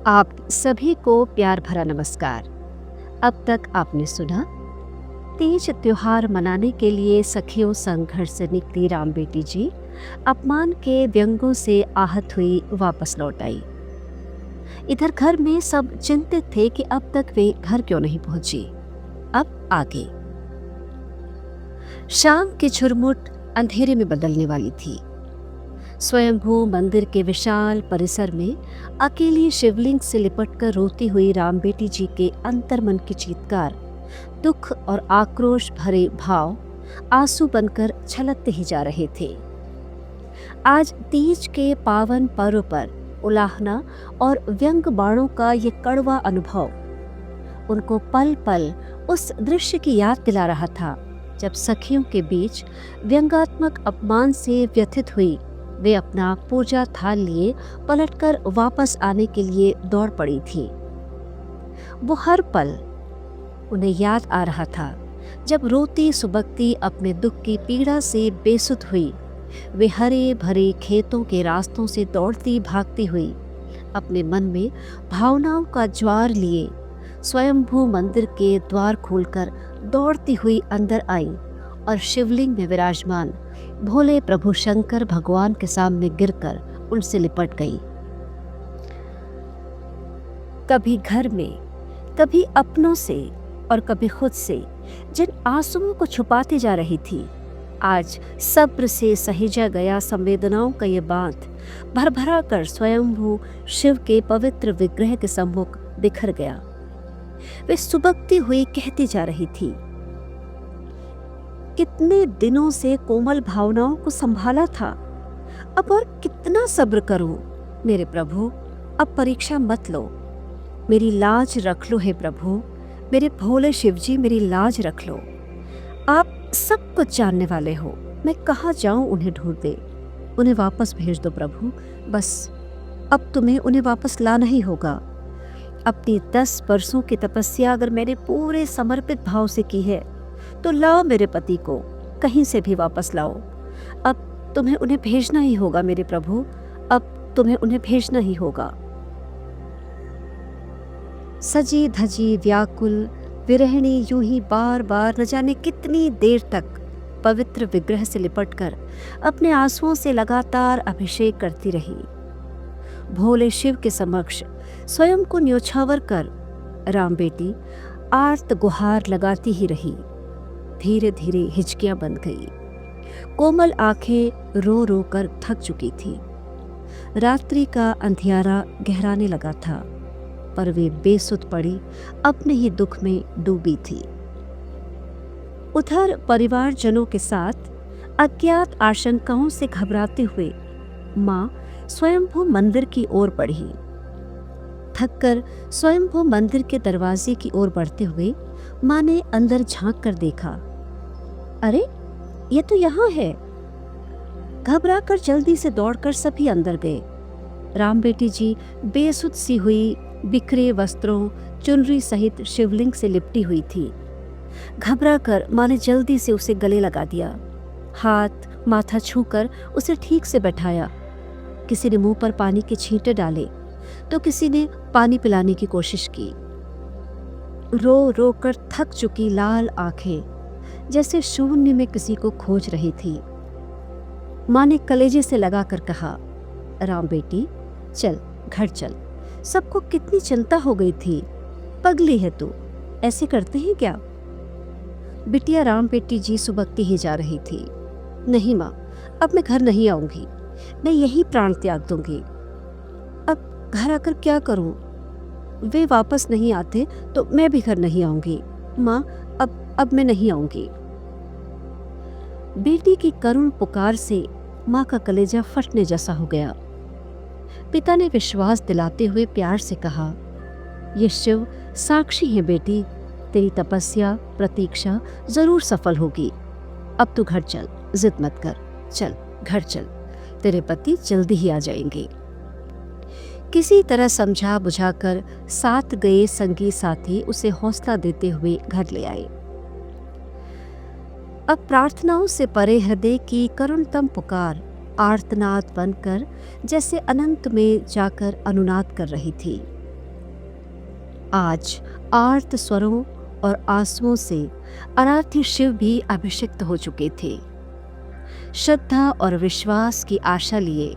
आप सभी को प्यार भरा नमस्कार। अब तक आपने सुना तीज त्योहार मनाने के लिए सखियों संग घर से निकली राम बेटी जी अपमान के व्यंगों से आहत हुई वापस लौट आई। इधर घर में सब चिंतित थे कि अब तक वे घर क्यों नहीं पहुंची। अब आगे शाम की झुरमुट अंधेरे में बदलने वाली थी। स्वयंभू मंदिर के विशाल परिसर में अकेली शिवलिंग से लिपटकर रोती हुई राम बेटी जी के अंतर्मन की चीत्कार, दुख और आक्रोश भरे भाव आंसू बनकर छलकते ही जा रहे थे। आज तीज के पावन पर्व पर उलाहना और व्यंग बाणों का ये कड़वा अनुभव उनको पल पल उस दृश्य की याद दिला रहा था जब सखियों के बीच व्यंगात्मक अपमान से व्यथित हुई वे अपना पूजा थाल लिए पलटकर वापस आने के लिए दौड़ पड़ी थी। वो हर पल उन्हें याद आ रहा था जब रोती सुबकती अपने दुख की पीड़ा से बेसुध हुई वे हरे भरे खेतों के रास्तों से दौड़ती भागती हुई अपने मन में भावनाओं का ज्वार लिए स्वयंभू मंदिर के द्वार खोलकर दौड़ती हुई अंदर आई और शिवलिंग में विराजमान भोले प्रभु शंकर भगवान के सामने गिरकर उनसे लिपट गई। कभी घर में, कभी अपनों से और कभी खुद से जिन आंसुओं को छुपाती जा रही थी, आज सब्र से सहेजा गया संवेदनाओं का ये बांध भरभरा कर स्वयंभू शिव के पवित्र विग्रह के सम्मुख बिखर गया। वे सुबकती हुई कहती जा रही थी, कितने दिनों से कोमल भावनाओं को संभाला था, अब और कितना सब्र करूं। मेरे प्रभु, अब परीक्षा मत लो, मेरी लाज रख लो। हे प्रभु, मेरे भोले शिवजी, मेरी लाज रख लो। आप सब कुछ जानने वाले हो, मैं कहाँ जाऊं उन्हें ढूंढने। उन्हें वापस भेज दो प्रभु, बस अब तुम्हें उन्हें वापस लाना ही होगा। अपनी 10 वर्षों की तपस्या अगर मैंने पूरे समर्पित भाव से की है तो लाओ मेरे पति को, कहीं से भी वापस लाओ। अब तुम्हें उन्हें भेजना ही होगा मेरे प्रभु, अब तुम्हें उन्हें भेजना ही होगा। सजी धजी व्याकुल विरहिणी यूं ही बार बार न जाने कितनी देर तक पवित्र विग्रह से लिपटकर अपने आंसुओं से लगातार अभिषेक करती रही। भोले शिव के समक्ष स्वयं को न्योछावर कर राम बेटी आर्त गुहार लगाती ही रही। धीरे धीरे हिचकियां बंध गई, कोमल आंखें रो रो कर थक चुकी थी। रात्रि का अंधियारा गहराने लगा था, पर वे बेसुध पड़ी अपने ही दुख में डूबी थी। उधर परिवारजनों के साथ अज्ञात आशंकाओं से घबराते हुए माँ स्वयंभू मंदिर की ओर बढ़ी। थककर स्वयंभू मंदिर के दरवाजे की ओर बढ़ते हुए माँ ने अंदर झांक कर देखा, अरे ये तो यहाँ है। घबराकर जल्दी से दौड़कर सभी अंदर गए। राम बेटी जी बेसुध सी हुई बिखरे वस्त्रों चुनरी सहित शिवलिंग से लिपटी हुई थी। घबराकर माँ ने जल्दी से उसे गले लगा दिया, हाथ माथा छूकर उसे ठीक से बैठाया। किसी ने मुंह पर पानी के छींटे डाले तो किसी ने पानी पिलाने की कोशिश की। रो रो कर थक चुकी लाल आंखें जैसे शून्य में किसी को खोज रही थी। माँ ने कलेजे से लगाकर कहा, राम बेटी चल, घर चल। सबको कितनी चिंता हो गई थी, पगली है तू, ऐसे करते हैं क्या? बिटिया राम बेटी जी सुबकती ही जा रही थी। नहीं माँ, अब मैं घर नहीं आऊंगी, मैं यही प्राण त्याग दूंगी। अब घर आकर क्या करूं? वे वापस नहीं आते तो मैं भी घर नहीं आऊंगी। माँ, अब मैं नहीं आऊंगी। बेटी की करुण पुकार से माँ का कलेजा फटने जैसा हो गया। पिता ने विश्वास दिलाते हुए प्यार से कहा, ये शिव साक्षी है बेटी, तेरी तपस्या प्रतीक्षा जरूर सफल होगी। अब तू घर चल, जिद मत कर, चल घर चल, तेरे पति जल्दी ही आ जाएंगे। किसी तरह समझा बुझाकर साथ गए संगी साथी उसे हौसला देते हुए घर ले आए। अब प्रार्थनाओं से परे हृदय की करुणतम पुकार आर्तनाद बनकर जैसे अनंत में जाकर अनुनाद कर रही थी। आज आर्त स्वरों और आंसुओं से आराध्य शिव भी अभिषिक्त हो चुके थे। श्रद्धा और विश्वास की आशा लिए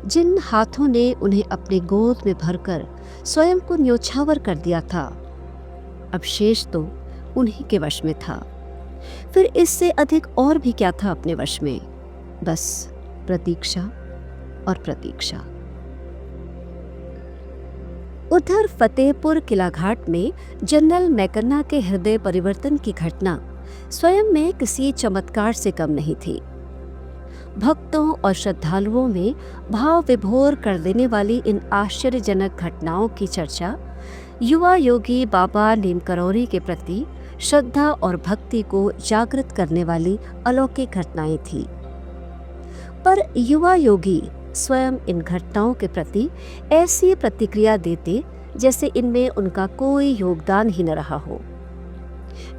जिन हाथों ने उन्हें अपने गोद में भरकर स्वयं को न्योछावर कर दिया था, अब शेष तो उन्हीं के वश में था। फिर इससे अधिक और भी क्या था अपने वश में? बस प्रतीक्षा और प्रतीक्षा। उधर फतेहपुर किलाघाट में जनरल मैकन्ना के हृदय परिवर्तन की घटना स्वयं में किसी चमत्कार से कम नहीं थी। भक्तों और श्रद्धालुओं में भाव विभोर कर देने वाली इन आश्चर्यजनक घटनाओं की चर्चा युवा योगी बाबा नीमकरोली के प्रति श्रद्धा और भक्ति को जागृत करने वाली अलौकिक घटनाएं थी। पर युवा योगी स्वयं इन घटनाओं के प्रति ऐसी प्रतिक्रिया देते जैसे इनमें उनका कोई योगदान ही न रहा हो।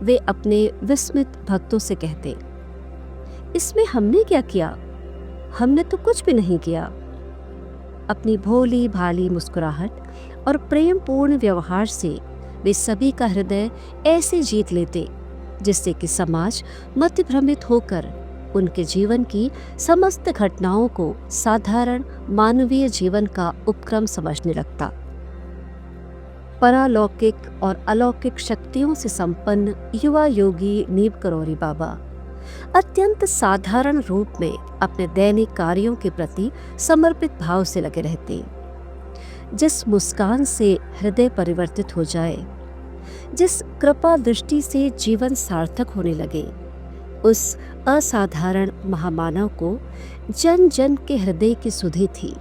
वे अपने विस्मित भक्तों से कहते, इसमें हमने क्या किया? हमने तो कुछ भी नहीं किया। अपनी भोली भाली मुस्कुराहट और प्रेमपूर्ण व्यवहार से वे सभी का हृदय ऐसे जीत लेते जिससे कि समाज मतिभ्रमित होकर उनके जीवन की समस्त घटनाओं को साधारण मानवीय जीवन का उपक्रम समझने लगता। परालौकिक और अलौकिक शक्तियों से संपन्न युवा योगी नीमकरोली बाबा अत्यंत साधारण रूप में अपने दैनिक कार्यों के प्रति समर्पित भाव से लगे रहते। जिस मुस्कान से हृदय परिवर्तित हो जाए, जिस कृपा दृष्टि से जीवन सार्थक होने लगे, उस असाधारण महामानव को जन जन के हृदय की सुधि थी।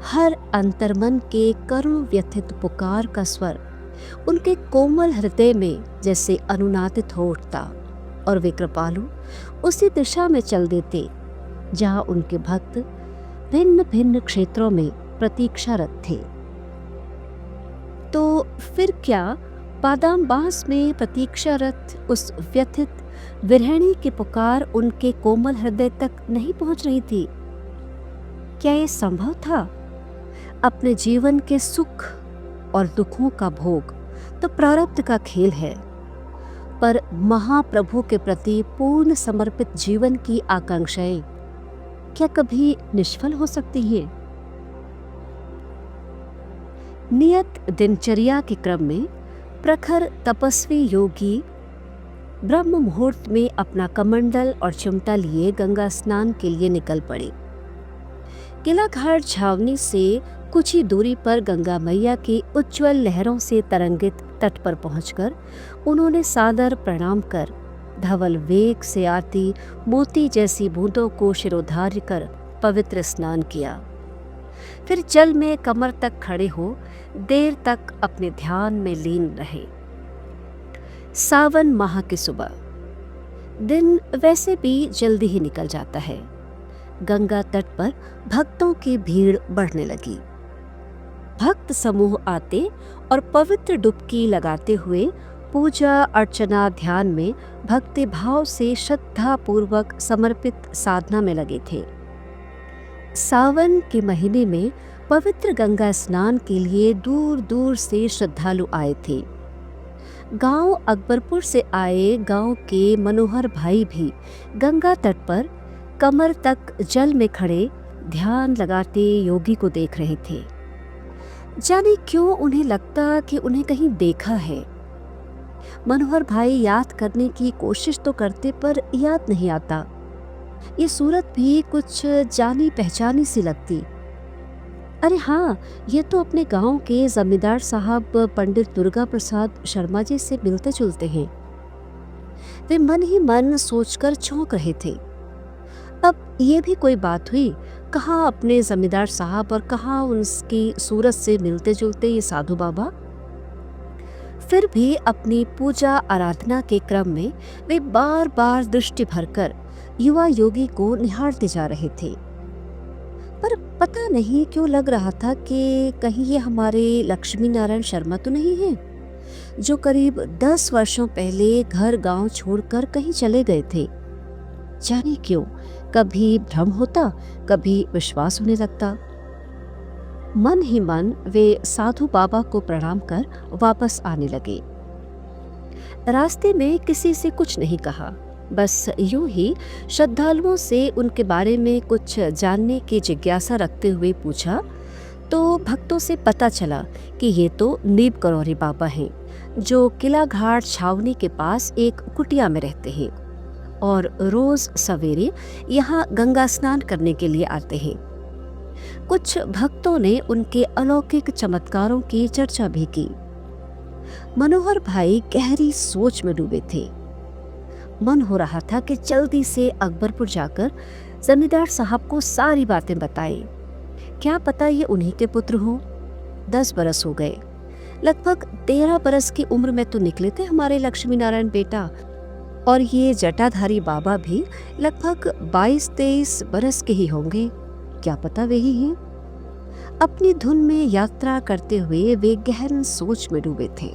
हर अंतर्मन के करुण व्यथित पुकार का स्वर उनके कोमल हृदय में जैसे अनुनादित हो उठता और वे कृपालु उसी दिशा में चल देते जहां उनके भक्त भिन्न भिन्न क्षेत्रों में प्रतीक्षारत थे। तो फिर क्या बादाम बांस में प्रतीक्षारत उस व्यथित विरहिणी की पुकार उनके कोमल हृदय तक नहीं पहुंच रही थी? क्या ये संभव था? अपने जीवन के सुख और दुखों का भोग तो प्रारब्ध का खेल है, पर महाप्रभु के प्रति पूर्ण समर्पित जीवन की आकांक्षाएं क्या कभी निष्फल हो सकती हैं? नियत दिनचर्या के क्रम में प्रखर तपस्वी योगी ब्रह्म मुहूर्त में अपना कमंडल और चिमटा लिए गंगा स्नान के लिए निकल पड़े। किलाघाट छावनी से कुछ ही दूरी पर गंगा मैया की उज्ज्वल लहरों से तरंगित तट पर पहुंचकर उन्होंने सादर प्रणाम कर धवल वेग से आती मोती जैसी बूंदों को शिरोधार्य कर पवित्र स्नान किया। फिर जल में कमर तक खड़े हो देर तक अपने ध्यान में लीन रहे। सावन माह की सुबह, दिन वैसे भी जल्दी ही निकल जाता है। गंगा तट पर भक्तों की भीड़ बढ़ने लगी। भक्त समूह आते और पवित्र डुबकी लगाते हुए पूजा अर्चना ध्यान में भक्ति भाव से श्रद्धा पूर्वक समर्पित साधना में लगे थे। सावन के महीने में पवित्र गंगा स्नान के लिए दूर दूर से श्रद्धालु आए थे। गांव अकबरपुर से आए गांव के मनोहर भाई भी गंगा तट पर कमर तक जल में खड़े ध्यान लगाते योगी को देख रहे थे। जाने क्यों उन्हें लगता कि उन्हें कहीं देखा है। मनोहर भाई याद करने की कोशिश तो करते पर याद नहीं आता। ये सूरत भी कुछ जानी पहचानी सी लगती। अरे हाँ, ये तो अपने गांव के जमींदार साहब पंडित दुर्गा प्रसाद शर्मा जी से मिलते जुलते हैं। वे मन ही मन सोचकर चौंक रहे थे। अब ये भी कोई बात हुई, कहाँ अपने जमींदार साहब और कहाँ उनकी सूरत से मिलते जुलते ये साधु बाबा। फिर भी अपनी पूजा आराधना के क्रम में वे बार बार दृष्टि भरकर युवा योगी को निहारते जा रहे थे। पर पता नहीं क्यों लग रहा था कि कहीं ये हमारे लक्ष्मी नारायण शर्मा तो नहीं है, जो करीब 10 वर्षों पहले घर गांव छोड़कर कहीं चले गए थे। जाने क्यों, कभी भ्रम होता, कभी विश्वास होने लगता। मन ही मन वे साधु बाबा को प्रणाम कर वापस आने लगे। रास्ते में किसी से कुछ नहीं कहा, बस यूं ही श्रद्धालुओं से उनके बारे में कुछ जानने की जिज्ञासा रखते हुए पूछा तो भक्तों से पता चला कि ये तो नीब करौरी बाबा हैं, जो किला घाट छावनी के पास एक कुटिया में रहते हैं और रोज सवेरे यहाँ गंगा स्नान करने के लिए आते हैं। कुछ भक्तों ने उनके अलौकिक चमत्कारों की चर्चा भी की। मनोहर भाई गहरी सोच में डूबे थे। मन हो रहा था कि जल्दी से अकबरपुर जाकर जमींदार साहब को सारी बातें बताएं। क्या पता ये उन्हीं के पुत्र हों। 10 बरस हो गए, लगभग 13 बरस की उम्र में तो निकले थे हमारे लक्ष्मी नारायण बेटा, और ये जटाधारी बाबा भी लगभग 22-23 बरस के ही होंगे। क्या पता वही हैं। अपनी धुन में यात्रा करते हुए वे गहन सोच में डूबे थे।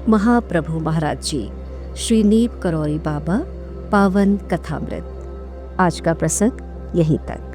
महाप्रभु महाराज जी, श्री नीब करौरी बाबा, पावन कथामृत। आज का प्रसंग यहीं तक।